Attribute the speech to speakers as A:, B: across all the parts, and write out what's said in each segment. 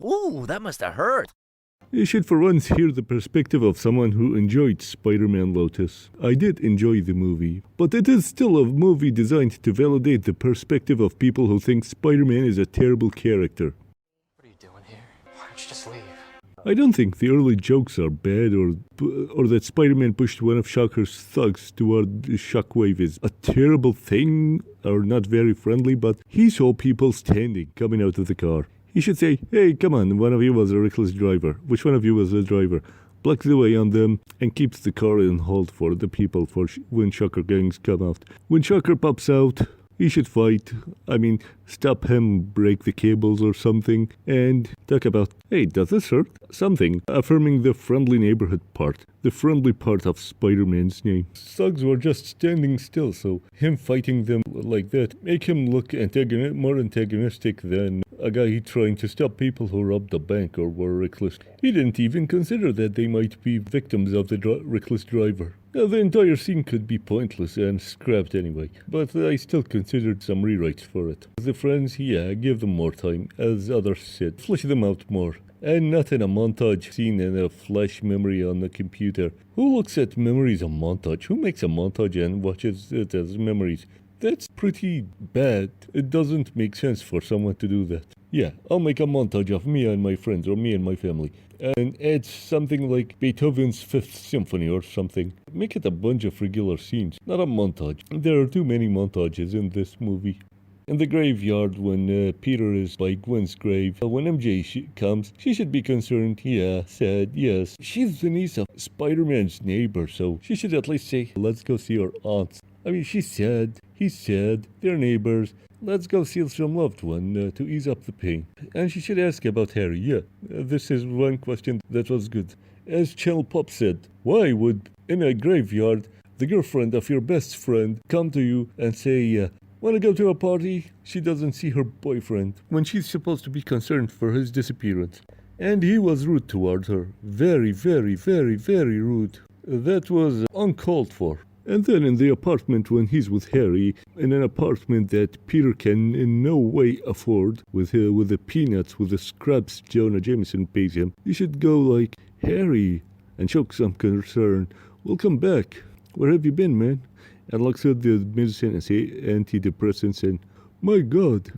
A: Ooh, that must have hurt.
B: You should for once hear the perspective of someone who enjoyed Spider-Man Lotus. I did enjoy the movie, but it is still a movie designed to validate the perspective of people who think Spider-Man is a terrible character.
C: What are you doing here? Why don't you just leave?
B: I don't think the early jokes are bad or that Spider-Man pushed one of Shocker's thugs toward Shockwave is a terrible thing or not very friendly, but he saw people standing coming out of the car. He should say, hey, come on, one of you was a reckless driver. Which one of you was the driver? Blocks the way on them and keeps the car in hold for the people for when Shocker gangs come out. When Shocker pops out, he should fight. Stop him, break the cables or something, and talk about, hey, does this hurt? Something, affirming the friendly neighborhood part, the friendly part of Spider-Man's name. Thugs were just standing still, so him fighting them like that make him look more antagonistic than a guy trying to stop people who robbed a bank or were reckless. He didn't even consider that they might be victims of the reckless driver. Now, the entire scene could be pointless and scrapped anyway, but I still considered some rewrites for it. The friends, yeah, give them more time, as others said. Flesh them out more. And not in a montage scene in a flash memory on the computer. Who looks at memories on montage? Who makes a montage and watches it as memories? That's pretty bad. It doesn't make sense for someone to do that. Yeah, I'll make a montage of me and my friends or me and my family. And add something like Beethoven's Fifth Symphony or something. Make it a bunch of regular scenes, not a montage. There are too many montages in this movie. In the graveyard, when Peter is by Gwen's grave, when MJ comes, she should be concerned, yeah, sad, yes. She's the niece of Spider-Man's neighbor, so she should at least say, let's go see her aunts. She's sad, he's sad, they're neighbors. Let's go see some loved one to ease up the pain. And she should ask about Harry, yeah. This is one question that was good. As Channel Pop said, why would, in a graveyard, the girlfriend of your best friend come to you and say, wanna go to a party? She doesn't see her boyfriend when she's supposed to be concerned for his disappearance. And he was rude towards her. Very, very, very, very rude. That was uncalled for. And then in the apartment when he's with Harry, in an apartment that Peter can in no way afford, with the peanuts, with the scraps Jonah Jameson pays him, you should go like, Harry, and show some concern. Welcome back. Where have you been, man? And looks at the medicine and say antidepressants and, my God,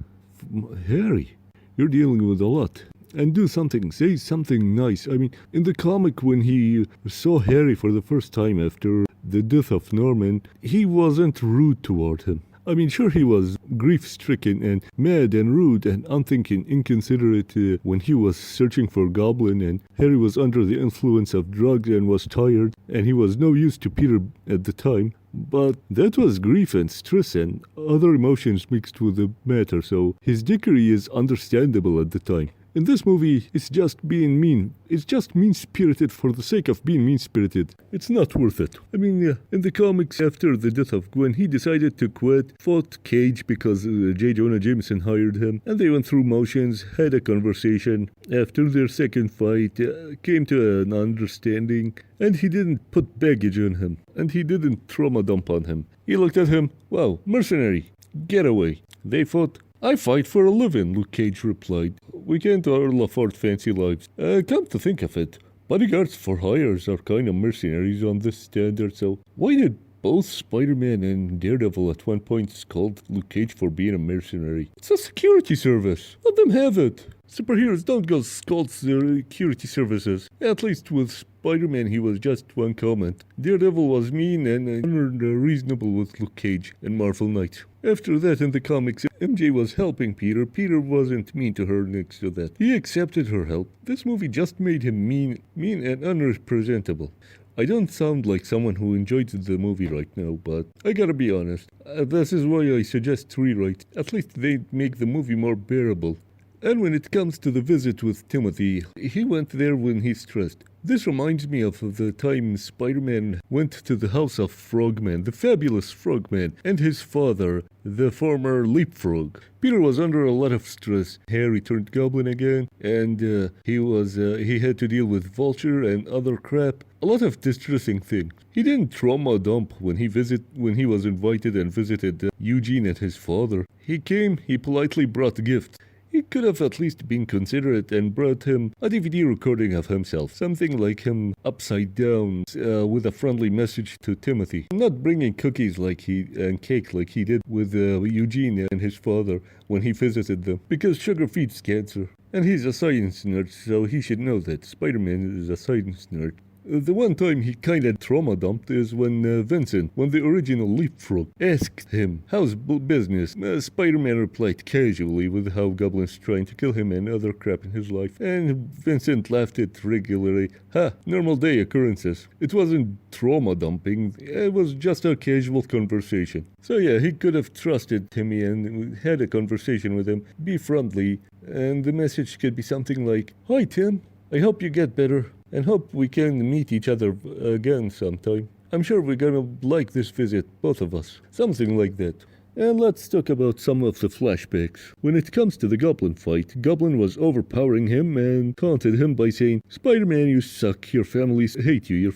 B: Harry, you're dealing with a lot. And do something, say something nice. In the comic when he saw Harry for the first time after the death of Norman, he wasn't rude toward him. Sure, he was grief-stricken and mad and rude and unthinking, inconsiderate when he was searching for Goblin and Harry was under the influence of drugs and was tired and he was no use to Peter at the time. But that was grief and stress and other emotions mixed with the matter, so his dickery is understandable at the time. In this movie, it's just being mean. It's just mean-spirited for the sake of being mean-spirited. It's not worth it. In the comics, after the death of Gwen, he decided to quit, fought Cage because J. Jonah Jameson hired him, and they went through motions, had a conversation. After their second fight, came to an understanding, and he didn't put baggage on him, and he didn't trauma dump on him. He looked at him, wow, mercenary, get away. They fought. I fight for a living, Luke Cage replied. We can't all afford fancy lives. Come to think of it, bodyguards for hires are kind of mercenaries on this standard, so why did both Spider-Man and Daredevil at one point scold Luke Cage for being a mercenary? It's a security service. Let them have it. Superheroes don't go scold security services. At least with Spider-Man, he was just one comment. Daredevil was mean and unreasonable with Luke Cage and Marvel Knight. After that, in the comics, MJ was helping Peter. Peter wasn't mean to her next to that. He accepted her help. This movie just made him mean and unrepresentable. I don't sound like someone who enjoyed the movie right now, but I gotta be honest. This is why I suggest rewrite. At least they make the movie more bearable. And when it comes to the visit with Timothy, he went there when he's stressed. This reminds me of the time Spider-Man went to the house of Frogman, the fabulous Frogman, and his father, the former Leapfrog. Peter was under a lot of stress. Harry turned goblin again, and he had to deal with Vulture and other crap. A lot of distressing things. He didn't trauma dump when he was invited and visited Eugene and his father. He came, he politely brought gifts. He could have at least been considerate and brought him a DVD recording of himself, something like him upside down with a friendly message to Timothy. Not bringing cookies and cake like he did with Eugene and his father when he visited them, because sugar feeds cancer. And he's a science nerd, so he should know that Spider-Man is a science nerd. The one time he kinda trauma dumped is when Vincent, when the original Leapfrog, asked him, "How's business?" Spider-Man replied casually with how Goblin's trying to kill him and other crap in his life, and Vincent laughed it regularly. Ha, normal day occurrences. It wasn't trauma dumping, it was just a casual conversation. So yeah, he could have trusted Timmy and had a conversation with him, be friendly, and the message could be something like, "Hi Tim, I hope you get better. And hope we can meet each other again sometime. I'm sure we're gonna like this visit, both of us." Something like that. And let's talk about some of the flashbacks. When it comes to the Goblin fight, Goblin was overpowering him and taunted him by saying, "Spider-Man, you suck, your families hate you, your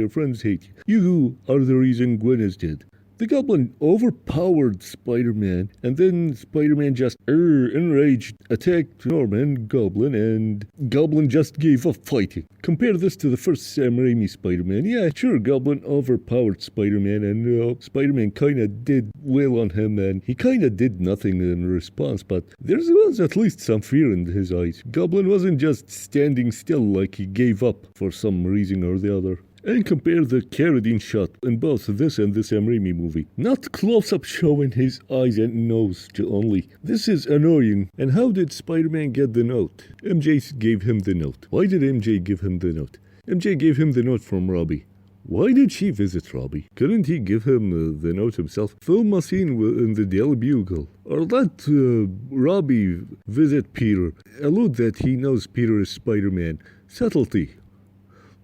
B: friends hate you. You are the reason Gwen is dead." The Goblin overpowered Spider-Man, and then Spider-Man just, enraged, attacked Norman, Goblin, and Goblin just gave up fighting. Compare this to the first Sam Raimi Spider-Man. Yeah, sure, Goblin overpowered Spider-Man, and Spider-Man kinda did well on him, and he kinda did nothing in response, but there was at least some fear in his eyes. Goblin wasn't just standing still like he gave up for some reason or the other. And compare the Carradine shot in both this and the Sam Raimi movie. Not close-up showing his eyes and nose only. This is annoying. And how did Spider-Man get the note? MJ gave him the note. Why did MJ give him the note? MJ gave him the note from Robbie. Why did she visit Robbie? Couldn't he give him the note himself? Film a scene in the Daily Bugle. Or let Robbie visit Peter. Allude that he knows Peter is Spider-Man. Subtlety.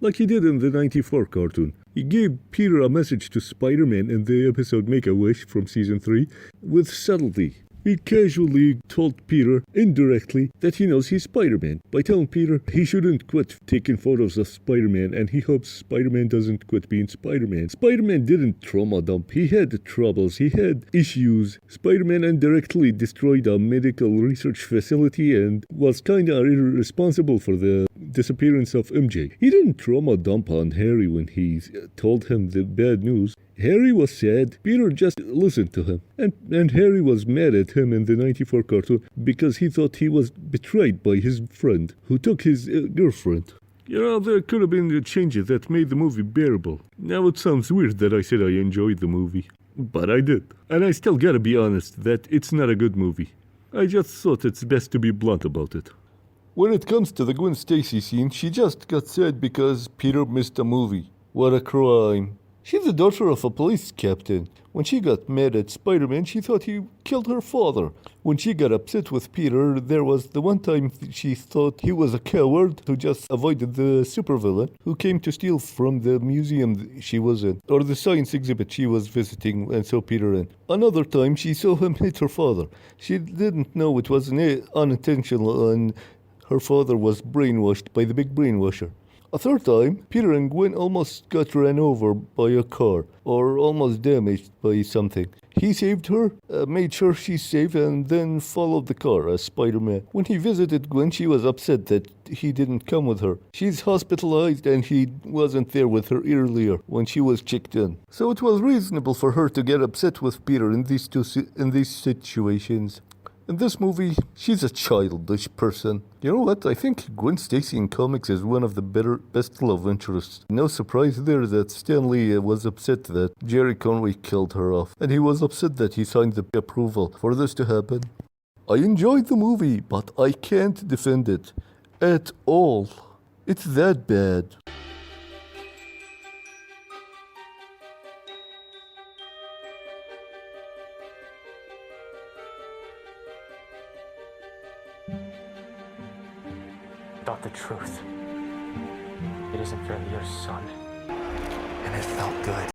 B: Like he did in the 94 cartoon. He gave Peter a message to Spider-Man in the episode Make-A-Wish from Season 3 with subtlety. He casually told Peter, indirectly, that he knows he's Spider-Man by telling Peter he shouldn't quit taking photos of Spider-Man and he hopes Spider-Man doesn't quit being Spider-Man. Spider-Man didn't trauma dump. He had troubles. He had issues. Spider-Man indirectly destroyed a medical research facility and was kinda irresponsible for the disappearance of MJ. He didn't trauma dump on Harry when he told him the bad news. Harry was sad. Peter just listened to him. And Harry was mad at him in the 94 cartoon because he thought he was betrayed by his friend who took his girlfriend. You know, there could have been changes that made the movie bearable. Now it sounds weird that I said I enjoyed the movie. But I did. And I still gotta be honest that it's not a good movie. I just thought it's best to be blunt about it. When it comes to the Gwen Stacy scene, she just got sad because Peter missed a movie. What a crime. She's the daughter of a police captain. When she got mad at Spider-Man, she thought he killed her father. When she got upset with Peter, there was the one time she thought he was a coward who just avoided the supervillain who came to steal from the museum she was in, or the science exhibit she was visiting and saw Peter in. Another time, she saw him hit her father. She didn't know it was unintentional and her father was brainwashed by the big brainwasher. A third time, Peter and Gwen almost got ran over by a car, or almost damaged by something. He saved her, made sure she's safe, and then followed the car as Spider-Man. When he visited Gwen, she was upset that he didn't come with her. She's hospitalized and he wasn't there with her earlier when she was checked in. So it was reasonable for her to get upset with Peter in these situations. In this movie, she's a childish person. You know what? I think Gwen Stacy in comics is one of the best love interests. No surprise there that Stan Lee was upset that Jerry Conway killed her off. And he was upset that he signed the approval for this to happen. I enjoyed the movie, but I can't defend it. At all. It's that bad.
C: Thought the truth. It isn't fair to your son. And it felt good.